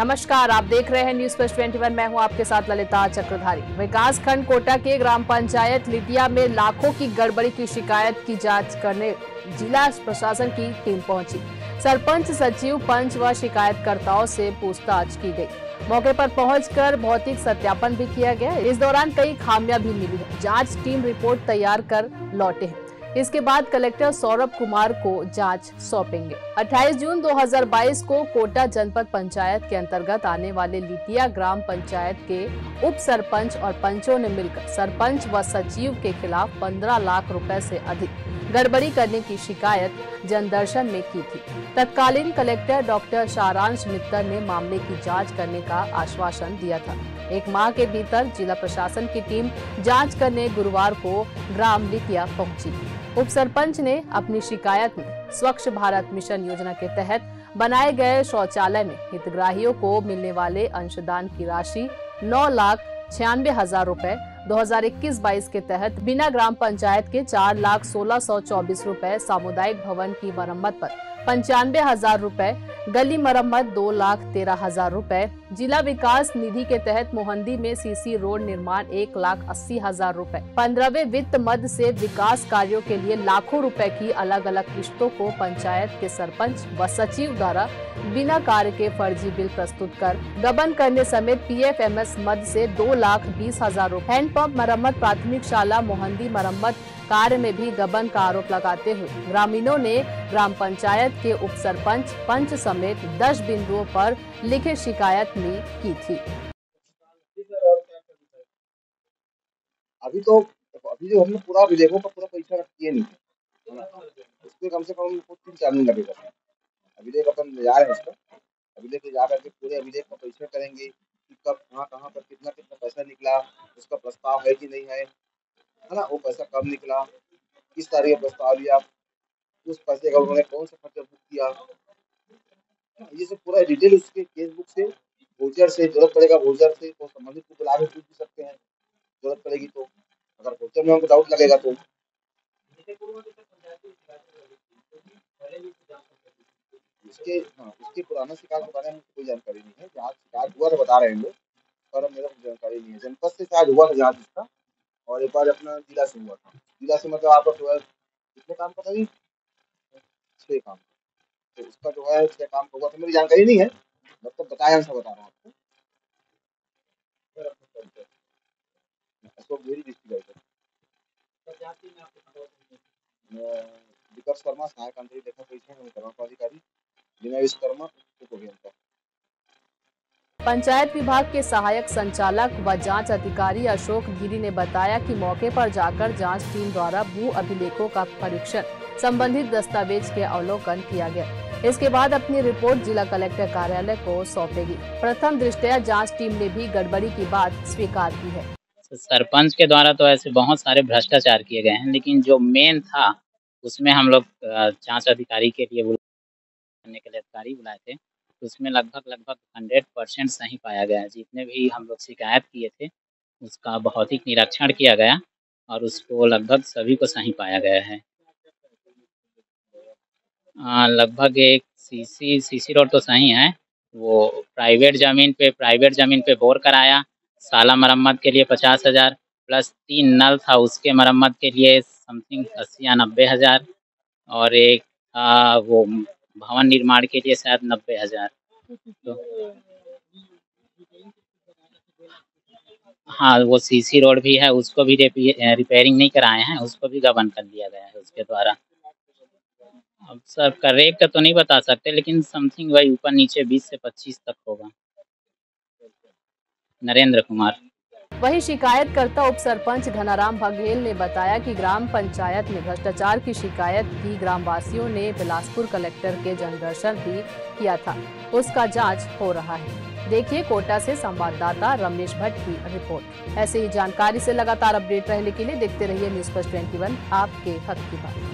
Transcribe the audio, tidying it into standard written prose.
नमस्कार, आप देख रहे हैं न्यूज प्लस 21। मैं हूं आपके साथ ललिता चक्रधारी। विकास खंड कोटा के ग्राम पंचायत लिटिया में लाखों की गड़बड़ी की शिकायत की जांच करने जिला प्रशासन की टीम पहुंची। सरपंच, सचिव, पंच व शिकायतकर्ताओं से पूछताछ की गई। मौके पर पहुंचकर भौतिक सत्यापन भी किया गया। इस दौरान कई खामियां भी मिली है। जांच टीम रिपोर्ट तैयार कर लौटे हैं। इसके बाद कलेक्टर सौरभ कुमार को जांच सौंपेंगे। 28 जून 2022 को कोटा जनपद पंचायत के अंतर्गत आने वाले लिटिया ग्राम पंचायत के उप सरपंच और पंचों ने मिलकर सरपंच व सचिव के खिलाफ 15 लाख रुपए से अधिक गड़बड़ी करने की शिकायत जनदर्शन में की थी। तत्कालीन कलेक्टर डॉक्टर सारांश मित्तर ने मामले की जाँच करने का आश्वासन दिया था। एक माह के भीतर जिला प्रशासन की टीम जांच करने गुरुवार को ग्राम लिटिया पहुंची। उप सरपंच ने अपनी शिकायत में स्वच्छ भारत मिशन योजना के तहत बनाए गए शौचालय में हितग्राहियों को मिलने वाले अंशदान की राशि 9,96,000 रुपए 2021-22 के तहत बिना ग्राम पंचायत के 4,16,124 रुपए, सामुदायिक भवन की मरम्मत पर 95,000 रुपए, गली मरम्मत 2,13,000 रुपए, जिला विकास निधि के तहत मोहंदी में सीसी रोड निर्माण 1,80,000 रुपए, 15वें वित्त मद से विकास कार्यों के लिए लाखों रुपए की अलग अलग किश्तों को पंचायत के सरपंच व सचिव द्वारा बिना कार्य के फर्जी बिल प्रस्तुत कर गबन करने समेत PFMS मद से 2,20,000 रुपए, हैंडपंप मरम्मत, प्राथमिक शाला मोहंदी मरम्मत कार्य में भी गबन का आरोप लगाते हुए ग्रामीणों ने ग्राम पंचायत के उप सरपंच, पंच समेत 10 बिंदुओं पर लिखित शिकायत भी की थी। अभी जो हमने पूरा विलेखों का पूरा परीक्षा किए नहीं है, उसमें कम से कम 3-4 दिन लगेगा। अभिलेख अपन ले जा रहे हैं इसका, अभिलेख ले जा करके पूरे अभिलेख का परीक्षा करेंगे कि कब कहाँ पर कितना पैसा निकला, उसका प्रस्ताव है कि नहीं है ना, वो पैसा कब निकला, किस तारीख का प्रस्ताव लिया, उस पैसे का उन्होंने कौन सा खर्चा बुक किया, ये सब पूरा डिटेल उसके केस बुक से, वोचर से जरूरत पड़ेगा, वोचर से तो संबंधित को बुला के पूछ भी सकते हैं जरूरत पड़ेगी तो, अगर वोचर में हमको डाउट लगेगा तो। इसके पुराना शिकायत के बारे में कोई जानकारी नहीं है। जहाँ शिकायत हुआ तो बता रहे हैं लोग, पर मेरे को जानकारी नहीं है। जनपद से शायद हुआ था जाँच इसका, और एक बार अपना जिला से हुआ था। जिला से मतलब आपका जो है कितने काम का था जी? 6 काम। तो उसका जो है 6 काम का हुआ था, मेरी जानकारी नहीं है, मतलब बताया ऐसा बता रहा हूँ आपको। अशोक भेरी डिस्ट्रिक्ट विकास शर्मा, सहायक आंतरिक लेखा परीक्षण अधिकारी, जिला विश्वकर्मा उप अभियंता। पंचायत विभाग के सहायक संचालक व जांच अधिकारी अशोक गिरी ने बताया कि मौके पर जाकर जांच टीम द्वारा भू अभिलेखों का परीक्षण, संबंधित दस्तावेज के अवलोकन किया गया। इसके बाद अपनी रिपोर्ट जिला कलेक्टर कार्यालय को सौंपेगी। प्रथम दृष्टया जांच टीम ने भी गड़बड़ी की बात स्वीकार की है। सरपंच के द्वारा तो ऐसे बहुत सारे भ्रष्टाचार किए गए हैं, लेकिन जो मेन था उसमें हम लोग जाँच अधिकारी के लिए करने के लिए अधिकारी बुलाए थे, उसमें लगभग 100% सही पाया गया। जितने भी हम लोग शिकायत किए थे उसका भौतिक निरीक्षण किया गया और उसको लगभग सभी को सही पाया गया है। लगभग एक सीसी रोड तो सही है, वो प्राइवेट ज़मीन पे बोर कराया, साला मरम्मत के लिए 50,000 प्लस 3 नल था, उसके मरम्मत के लिए समथिंग 80 या 90,000, और एक वो भवन निर्माण के लिए शायद 90,000। तो हाँ, वो सीसी रोड भी है, उसको भी रिपेयरिंग नहीं कराए हैं, उसको भी गबन कर दिया गया है उसके द्वारा। अब सर करेक्ट तो नहीं बता सकते, लेकिन समथिंग वही ऊपर नीचे 20 से 25 तक होगा। नरेंद्र कुमार। वहीं शिकायतकर्ता उप सरपंच घनाराम बघेल ने बताया कि ग्राम पंचायत में भ्रष्टाचार की शिकायत की ग्रामवासियों ने बिलासपुर कलेक्टर के जनदर्शन भी किया था, उसका जांच हो रहा है। देखिए कोटा से संवाददाता रमेश भट्ट की रिपोर्ट। ऐसे ही जानकारी से लगातार अपडेट रहने के लिए देखते रहिए न्यूज प्लस 21, आपके हक की बात।